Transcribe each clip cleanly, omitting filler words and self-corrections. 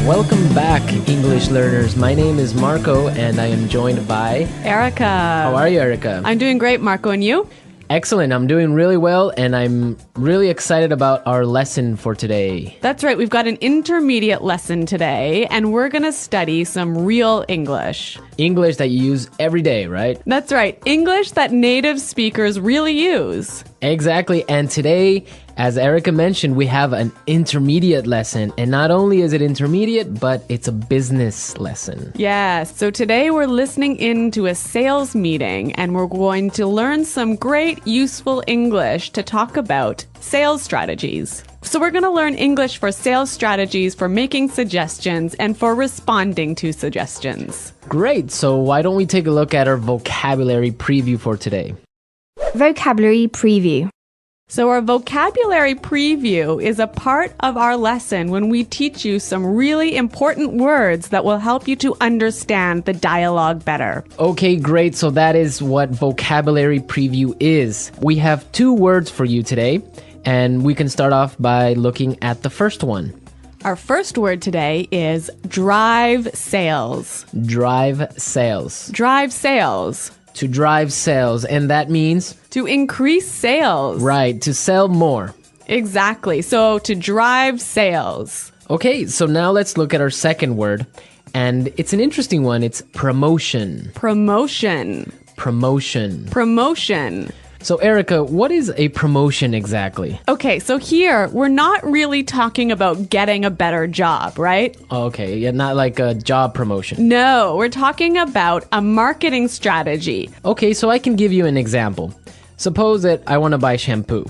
Welcome back, English learners. My name is Marco, and I am joined by Erica. How are you, Erica? I'm doing great, Marco, and you? Excellent. I'm doing really well, and I'm really excited about our lesson for today. That's right. We've got an intermediate lesson today, and we're going to study some real English. English that you use every day, right? That's right. English that native speakers really use. Exactly. And today, as Erica mentioned, we have an intermediate lesson. And not only is it intermediate, but it's a business lesson. Yes. So today we're listening in to a sales meeting, and we're going to learn some great useful English to talk about sales strategies. So we're going to learn English for sales strategies, for making suggestions, and for responding to suggestions. Great. So why don't we take a look at our vocabulary preview for today? Vocabulary preview. So our vocabulary preview is a part of our lesson when we teach you some really important words that will help you to understand the dialogue better. Okay, great. So that is what vocabulary preview is. We have 2 words for you today, and we can start off by looking at the first one. Our first word today is drive sales. Drive sales. Drive sales. To drive sales, and that means? To increase sales. Right, to sell more. Exactly. So to drive sales. Okay, so now let's look at our second word, and it's an interesting one. It's promotion. Promotion. Promotion. Promotion. So Erica, what is a promotion exactly? Okay, so here we're not really talking about getting a better job, right? Okay, yeah, not like a job promotion. No, we're talking about a marketing strategy. Okay, so I can give you an example. Suppose that I want to buy shampoo.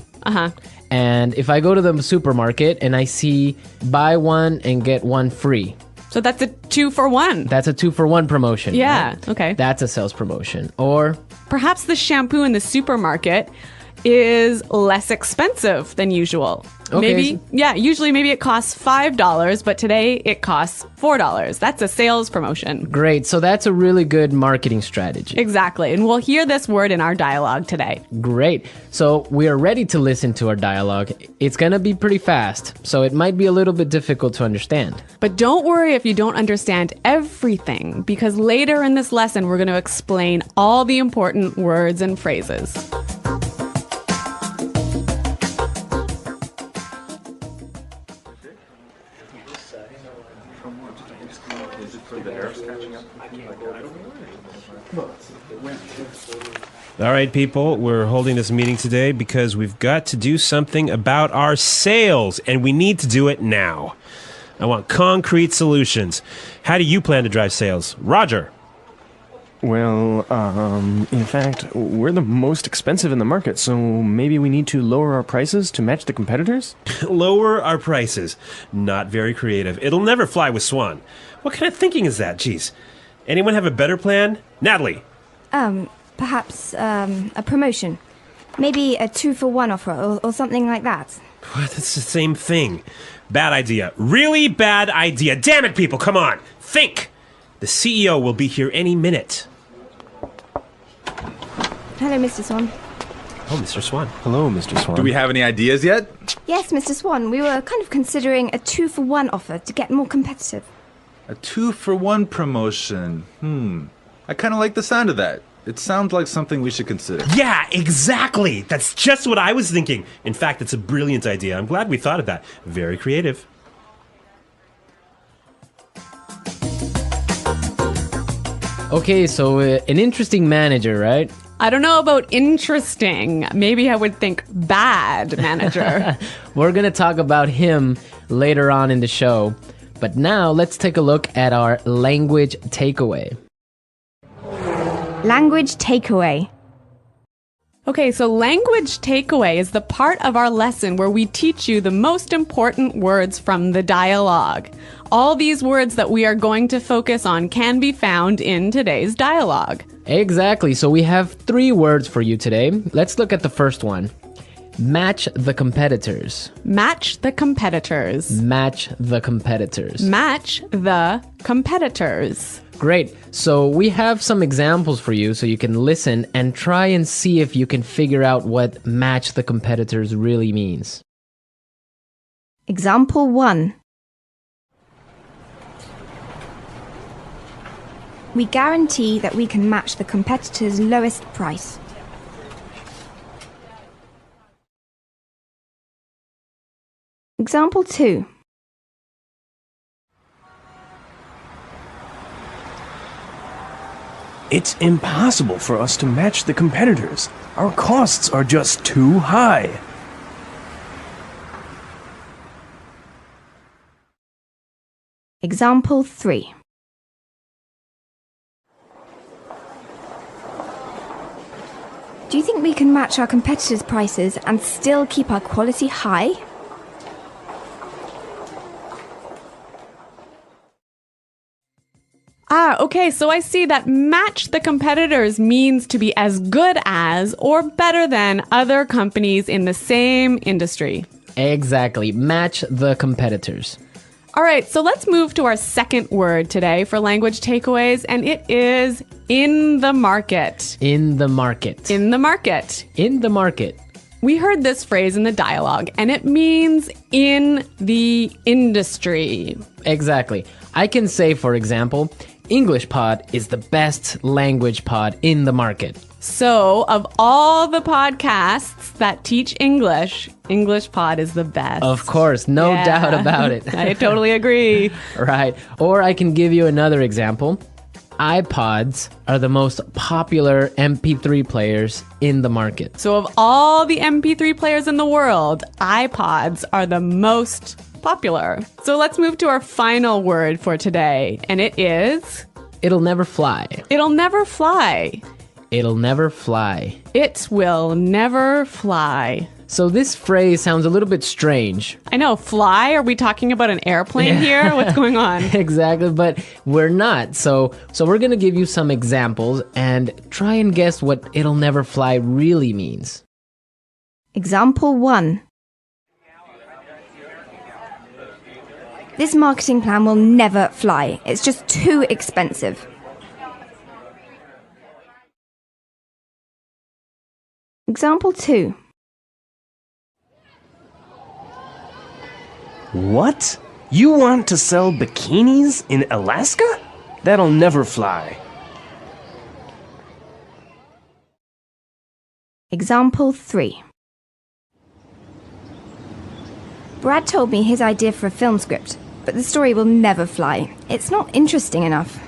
And if I go to the supermarket and I see buy one and get one free. So that's a 2-for-1. That's a 2-for-1 promotion. Yeah, right? okay. That's a sales promotion. Or perhaps the shampoo in the supermarket is less expensive than usual. Okay. Usually maybe it costs $5, but today it costs $4. That's a sales promotion. great. So that's a really good marketing strategy. Exactly. And we'll hear this word in our dialogue today. Great. So we are ready to listen to our dialogue. It's going to be pretty fast, so it might be a little bit difficult to understand. But don't worry if you don't understand everything, because later in this lesson, we're going to explain all the important words and phrases. All right, people, we're holding this meeting today because we've got to do something about our sales, and we need to do it now. I want concrete solutions. How do you plan to drive sales? Roger. Well, in fact, we're the most expensive in the market, so maybe we need to lower our prices to match the competitors? Lower our prices. Not very creative. It'll never fly with Swan. What kind of thinking is that? Jeez. Anyone have a better plan? Natalie. Perhaps a promotion. Maybe a 2-for-1 offer or something like that. What? That's the same thing. Bad idea. Really bad idea. Damn it, people, come on. Think. The CEO will be here any minute. Hello, Mr. Swan. Oh, Mr. Swan. Hello, Mr. Swan. Do we have any ideas yet? Yes, Mr. Swan, we were kind of considering a 2-for-1 offer to get more competitive. A 2-for-1 promotion. I kind of like the sound of that. It sounds like something we should consider. Yeah, exactly. That's just what I was thinking. In fact, it's a brilliant idea. I'm glad we thought of that. Very creative. Okay, so an interesting manager, right? I don't know about interesting. Maybe I would think bad manager. We're going to talk about him later on in the show. But now let's take a look at our language takeaway. Language takeaway. Okay, so language takeaway is the part of our lesson where we teach you the most important words from the dialogue. All these words that we are going to focus on can be found in today's dialogue. Exactly. So we have 3 words for you today. Let's look at the first one. Match the competitors. Match the competitors. Match the competitors. Match the competitors. Great. So we have some examples for you so you can listen and try and see if you can figure out what match the competitors really means. Example 1. We guarantee that we can match the competitor's lowest price. Example 2. It's impossible for us to match the competitors. Our costs are just too high. Example 3. Do you think we can match our competitors' prices and still keep our quality high? Okay, so I see that match the competitors means to be as good as or better than other companies in the same industry. Exactly. Match the competitors. All right, so let's move to our second word today for language takeaways, and it is in the market. In the market. In the market. In the market. We heard this phrase in the dialogue, and it means in the industry. Exactly. I can say, for example, English Pod is the best language pod in the market. So, of all the podcasts that teach English, English Pod is the best. Of course, no doubt about it. I totally agree. Right. Or I can give you another example. iPods are the most popular MP3 players in the market. So, of all the MP3 players in the world, iPods are the most popular. So, let's move to our final word for today, and it is... It'll never fly. It'll never fly. It'll never fly. It will never fly. So this phrase sounds a little bit strange. I know, fly? Are we talking about an airplane here? What's going on? Exactly, but we're not. So we're going to give you some examples and try and guess what it'll never fly really means. Example 1. This marketing plan will never fly. It's just too expensive. Example 2. What? You want to sell bikinis in Alaska? That'll never fly. Example 3. Brad told me his idea for a film script, but the story will never fly. It's not interesting enough.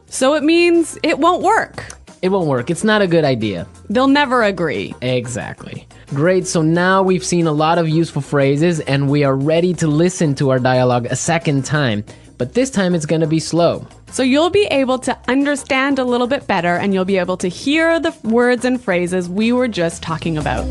So it means it won't work. It won't work. It's not a good idea. They'll never agree. Exactly. Great. So now we've seen a lot of useful phrases and we are ready to listen to our dialogue a second time. But this time it's going to be slow. So you'll be able to understand a little bit better and you'll be able to hear the words and phrases we were just talking about.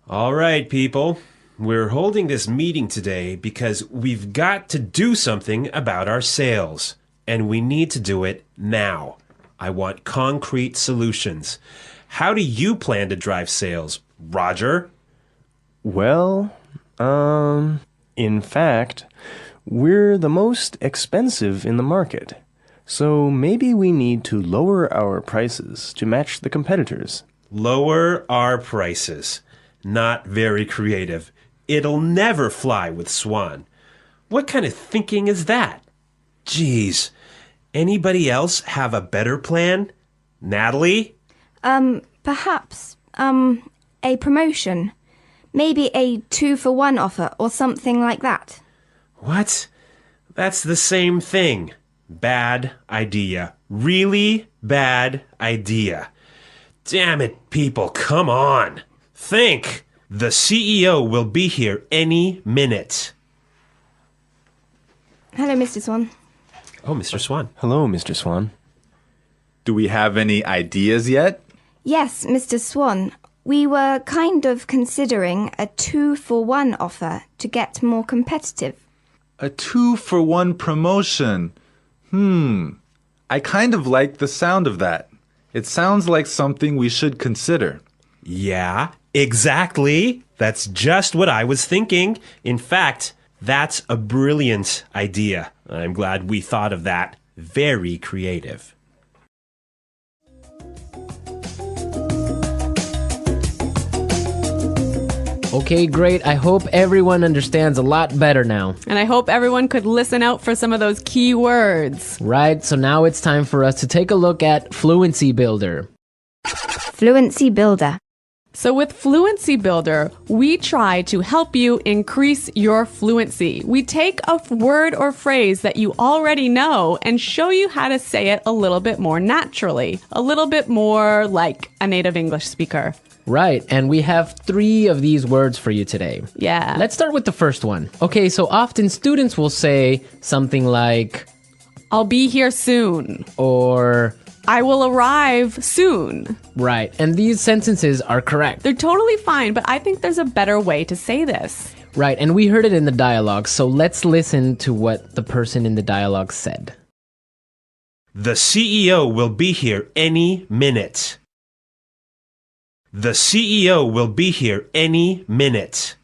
All right, people. We're holding this meeting today because we've got to do something about our sales. And we need to do it now. I want concrete solutions. How do you plan to drive sales, Roger? Well, in fact, we're the most expensive in the market. So maybe we need to lower our prices to match the competitors. Lower our prices. Not very creative. It'll never fly with Swan. What kind of thinking is that? Geez. Anybody else have a better plan? Natalie? Perhaps, a promotion. Maybe a 2-for-1 offer or something like that. What? That's the same thing. Bad idea. Really bad idea. Damn it, people, come on. Think. The CEO will be here any minute. Hello, Mr. Swan. Oh, Mr. Swan. Hello, Mr. Swan. Do we have any ideas yet? Yes, Mr. Swan. We were kind of considering a 2-for-1 offer to get more competitive. A 2-for-1 promotion. I kind of like the sound of that. It sounds like something we should consider. Yeah, exactly. That's just what I was thinking. In fact, that's a brilliant idea. I'm glad we thought of that. Very creative. Okay, great. I hope everyone understands a lot better now. And I hope everyone could listen out for some of those key words. Right, so now it's time for us to take a look at Fluency Builder. Fluency Builder. So with Fluency Builder, we try to help you increase your fluency. We take a word or phrase that you already know and show you how to say it a little bit more naturally, a little bit more like a native English speaker. Right, and we have 3 of these words for you today. Yeah. Let's start with the first one. Okay, so often students will say something like, I'll be here soon. or... I will arrive soon. Right, and these sentences are correct. They're totally fine, but I think there's a better way to say this. Right, and we heard it in the dialogue, so let's listen to what the person in the dialogue said. The CEO will be here any minute. The CEO will be here any minute.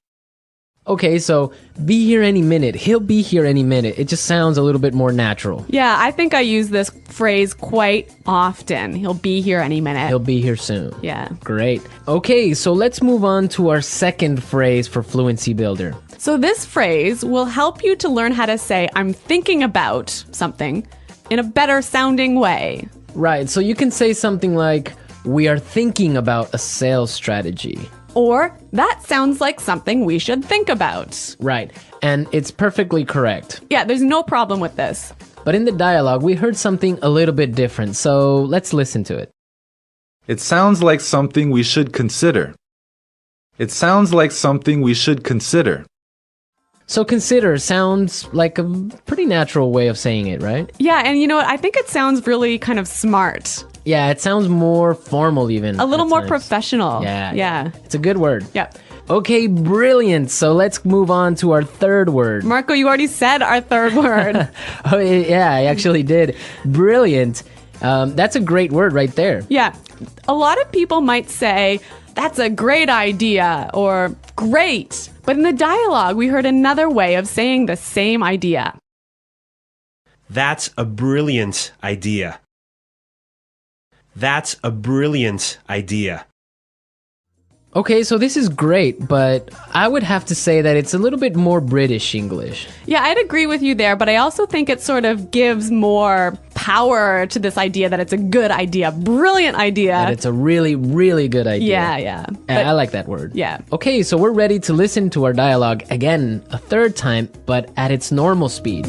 Okay, so be here any minute. He'll be here any minute. It just sounds a little bit more natural. Yeah, I think I use this phrase quite often. He'll be here any minute. He'll be here soon. Yeah. Great. Okay, so let's move on to our second phrase for Fluency Builder. So this phrase will help you to learn how to say, I'm thinking about something in a better sounding way. Right, so you can say something like, we are thinking about a sales strategy. Or, that sounds like something we should think about. Right, and it's perfectly correct. Yeah, there's no problem with this. But in the dialogue, we heard something a little bit different, so let's listen to it. It sounds like something we should consider. It sounds like something we should consider. So consider sounds like a pretty natural way of saying it, right? Yeah, and you know what? I think it sounds really kind of smart. Yeah, it sounds more formal even. A little at more times. professional. Yeah. It's a good word. Yeah. Okay, brilliant. So let's move on to our third word. Marco, you already said our third word. Oh, yeah, I actually did. Brilliant. That's a great word right there. Yeah. A lot of people might say, that's a great idea, or great. But in the dialogue, we heard another way of saying the same idea. That's a brilliant idea. That's a brilliant idea. Okay, so this is great, but I would have to say that it's a little bit more British English. Yeah, I'd agree with you there, but I also think it sort of gives more power to this idea that it's a good idea, brilliant idea. That it's a really, really good idea. Yeah. And I like that word. Yeah. Okay, so we're ready to listen to our dialogue again a third time, but at its normal speed.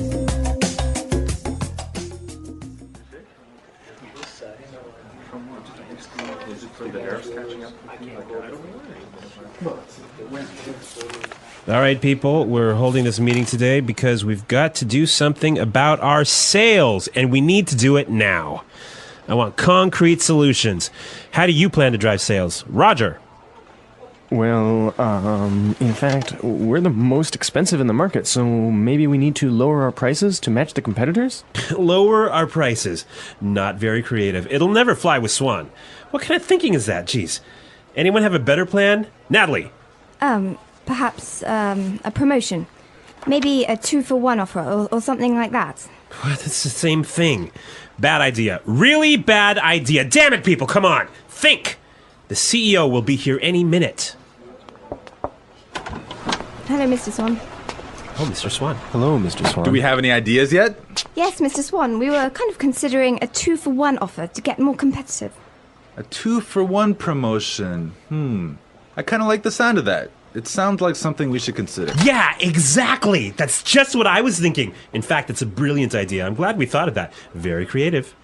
All right, people, we're holding this meeting today because we've got to do something about our sales, and we need to do it now. I want concrete solutions. How do you plan to drive sales? Roger. Well, in fact, we're the most expensive in the market, so maybe we need to lower our prices to match the competitors? Lower our prices. Not very creative. It'll never fly with Swan. What kind of thinking is that? Jeez. Anyone have a better plan? Natalie. Perhaps a promotion. Maybe a 2-for-1 offer or something like that. What? It's the same thing. Bad idea. Really bad idea. Damn it, people, come on. Think. The CEO will be here any minute. Hello, Mr. Swan. Oh, Mr. Swan. Hello, Mr. Swan. Do we have any ideas yet? Yes, Mr. Swan, we were kind of considering a 2-for-1 offer to get more competitive. A 2-for-1 promotion. I kind of like the sound of that. It sounds like something we should consider. Yeah, exactly. That's just what I was thinking. In fact, it's a brilliant idea. I'm glad we thought of that. Very creative.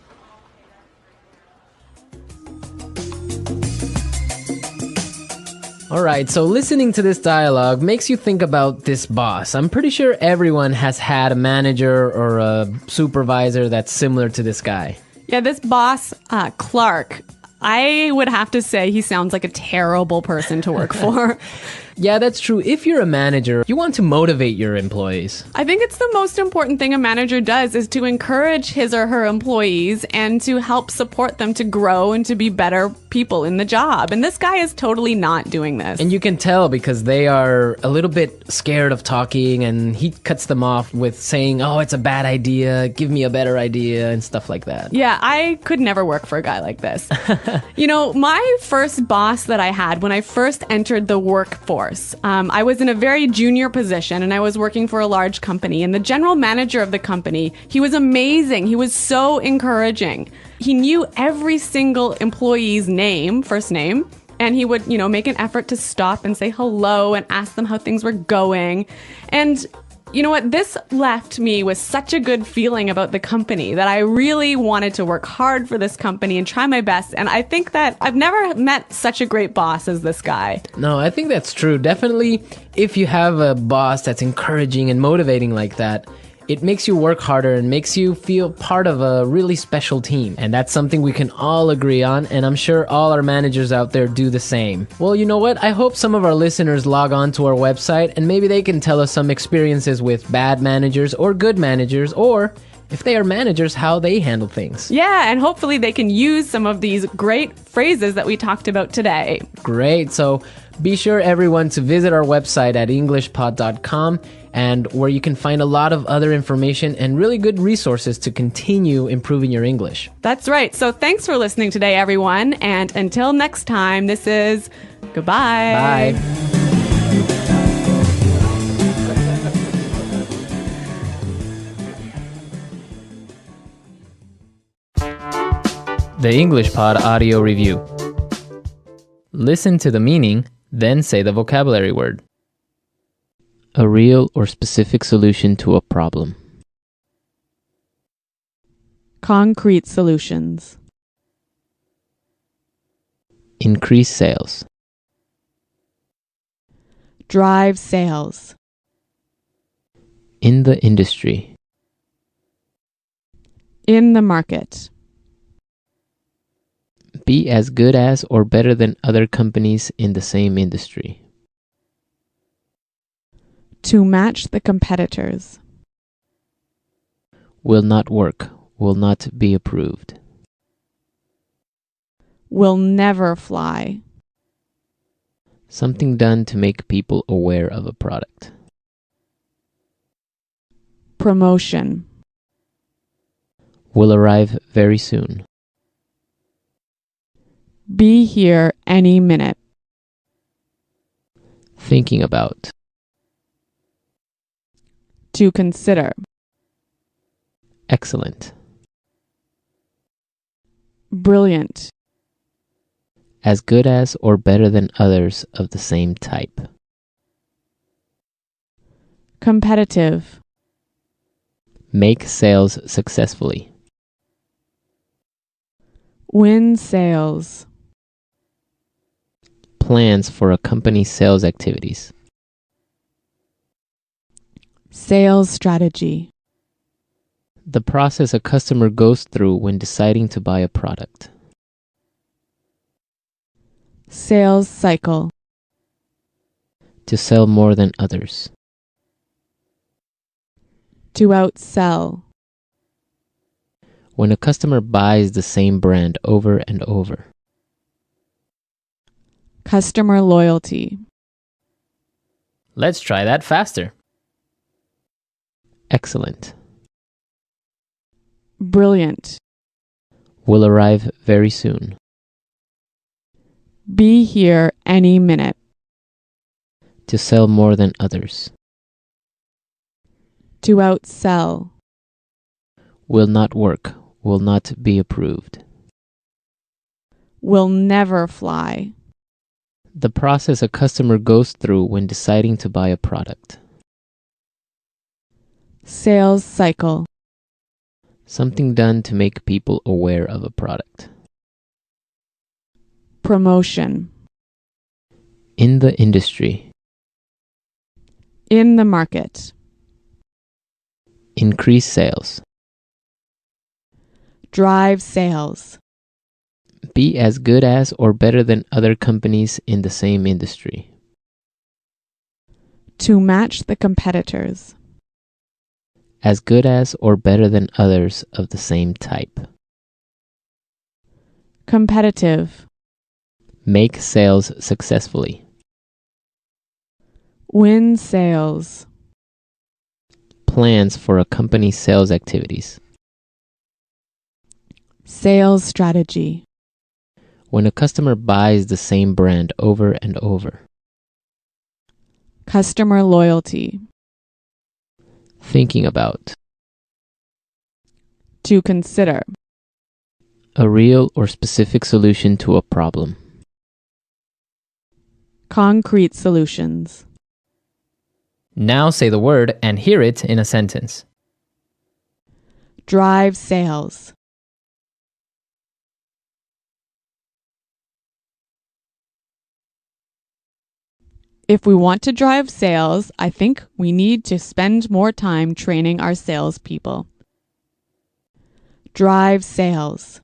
All right, so listening to this dialogue makes you think about this boss. I'm pretty sure everyone has had a manager or a supervisor that's similar to this guy. Yeah, this boss, Clark, I would have to say he sounds like a terrible person to work for. Yeah, that's true. If you're a manager, you want to motivate your employees. I think it's the most important thing a manager does is to encourage his or her employees and to help support them to grow and to be better people in the job. And this guy is totally not doing this. And you can tell because they are a little bit scared of talking, and he cuts them off with saying, oh, it's a bad idea, give me a better idea, and stuff like that. Yeah, I could never work for a guy like this. You know, my first boss that I had when I first entered the workforce, course. I was in a very junior position and I was working for a large company, and the general manager of the company, he was amazing. He was so encouraging. He knew every single employee's name, first name, and he would, make an effort to stop and say hello and ask them how things were going. And you know what? This left me with such a good feeling about the company that I really wanted to work hard for this company and try my best. And I think that I've never met such a great boss as this guy. No, I think that's true. Definitely, if you have a boss that's encouraging and motivating like that, it makes you work harder and makes you feel part of a really special team. And that's something we can all agree on, and I'm sure all our managers out there do the same. Well, you know what? I hope some of our listeners log on to our website and maybe they can tell us some experiences with bad managers or good managers, or if they are managers, how they handle things. Yeah, and hopefully they can use some of these great phrases that we talked about today. Great. So be sure, everyone, to visit our website at englishpod.com, and where you can find a lot of other information and really good resources to continue improving your English. That's right. So thanks for listening today, everyone. And until next time, this is goodbye. Bye. The English Pod Audio Review. Listen to the meaning, then say the vocabulary word. A real or specific solution to a problem. Concrete solutions. Increase sales. Drive sales. In the industry. In the market. Be as good as or better than other companies in the same industry. To match the competitors. Will not work. Will not be approved. Will never fly. Something done to make people aware of a product. Promotion. Will arrive very soon. Be here any minute. Thinking about. To consider. Excellent. Brilliant. As good as or better than others of the same type. Competitive. Make sales successfully. Win sales. Plans for a company's sales activities. Sales strategy. The process a customer goes through when deciding to buy a product. Sales cycle. To sell more than others. To outsell. When a customer buys the same brand over and over. Customer loyalty. Let's try that faster. Excellent. Brilliant. Will arrive very soon. Be here any minute. To sell more than others. To outsell. Will not work. Will not be approved. Will never fly. The process a customer goes through when deciding to buy a product. Sales cycle. Something done to make people aware of a product. Promotion. In the industry. In the market. Increase sales. Drive sales. Be as good as or better than other companies in the same industry. To match the competitors. As good as or better than others of the same type. Competitive. Make sales successfully. Win sales. Plans for a company's sales activities. Sales strategy. When a customer buys the same brand over and over. Customer loyalty. Thinking about. To consider. A real or specific solution to a problem. Concrete solutions. Now say the word and hear it in a sentence. Drive sales. If we want to drive sales, I think we need to spend more time training our salespeople. Drive sales.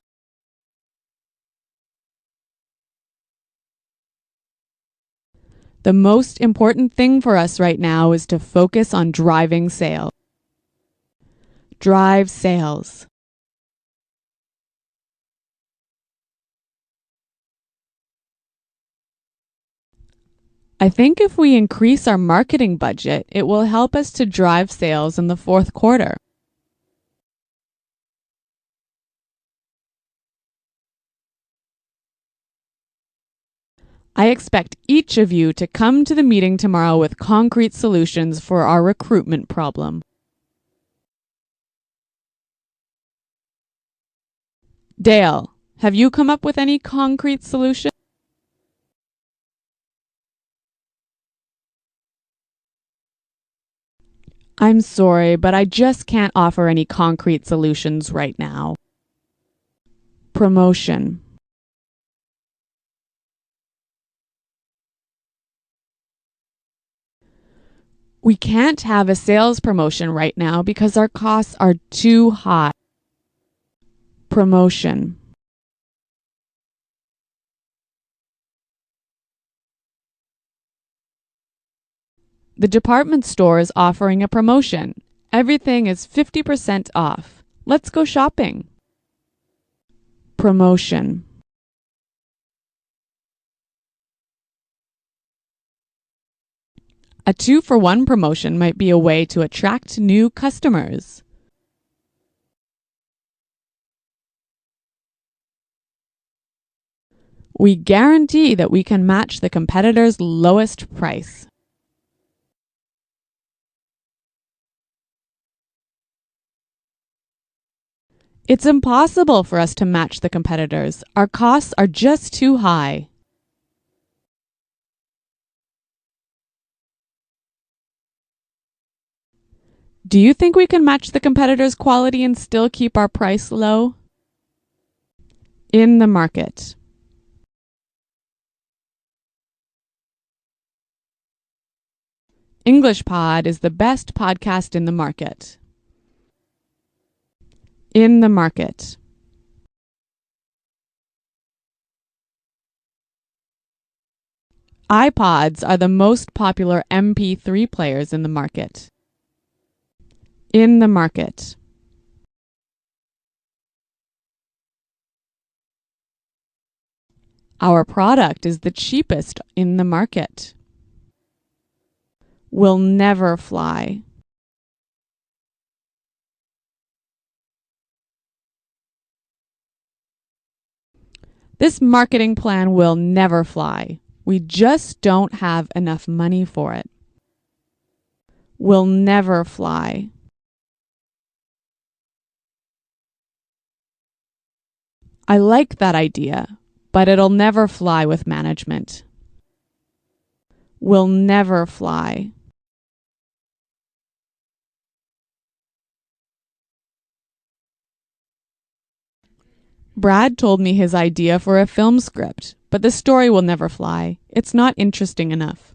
The most important thing for us right now is to focus on driving sales. Drive sales. I think if we increase our marketing budget, it will help us to drive sales in the fourth quarter. I expect each of you to come to the meeting tomorrow with concrete solutions for our recruitment problem. Dale, have you come up with any concrete solution? I'm sorry, but I just can't offer any concrete solutions right now. Promotion. We can't have a sales promotion right now because our costs are too high. Promotion. The department store is offering a promotion. Everything is 50% off. Let's go shopping. Promotion. A 2-for-1 promotion might be a way to attract new customers. We guarantee that we can match the competitor's lowest price. It's impossible for us to match the competitors. Our costs are just too high. Do you think we can match the competitors' quality and still keep our price low? In the market. English Pod is the best podcast in the market. In the market. iPods are the most popular MP3 players in the market. In the market. Our product is the cheapest in the market. Will never fly. This marketing plan will never fly. We just don't have enough money for it. Will never fly. I like that idea, but it'll never fly with management. Will never fly. Brad told me his idea for a film script, but the story will never fly. It's not interesting enough.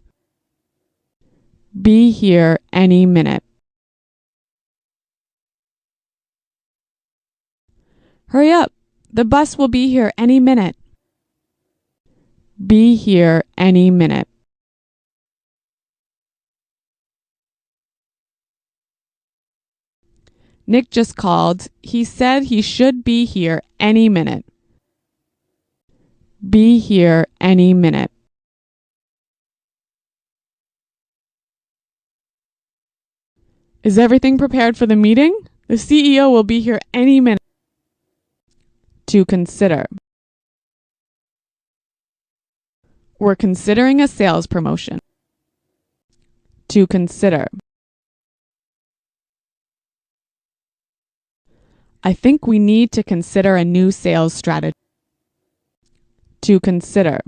Be here any minute. Hurry up. The bus will be here any minute. Be here any minute. Nick just called. He said he should be here any minute. Be here any minute. Is everything prepared for the meeting? The CEO will be here any minute. To consider. We're considering a sales promotion. To consider. I think we need to consider a new sales strategy. To consider.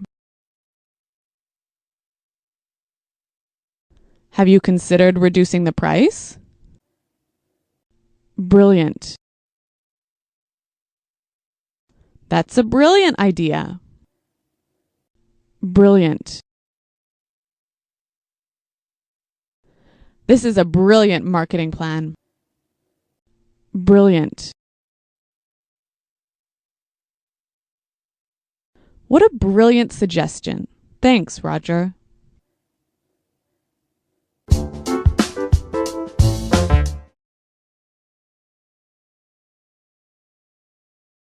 Have you considered reducing the price? Brilliant. That's a brilliant idea. Brilliant. This is a brilliant marketing plan. Brilliant. What a brilliant suggestion. Thanks, Roger.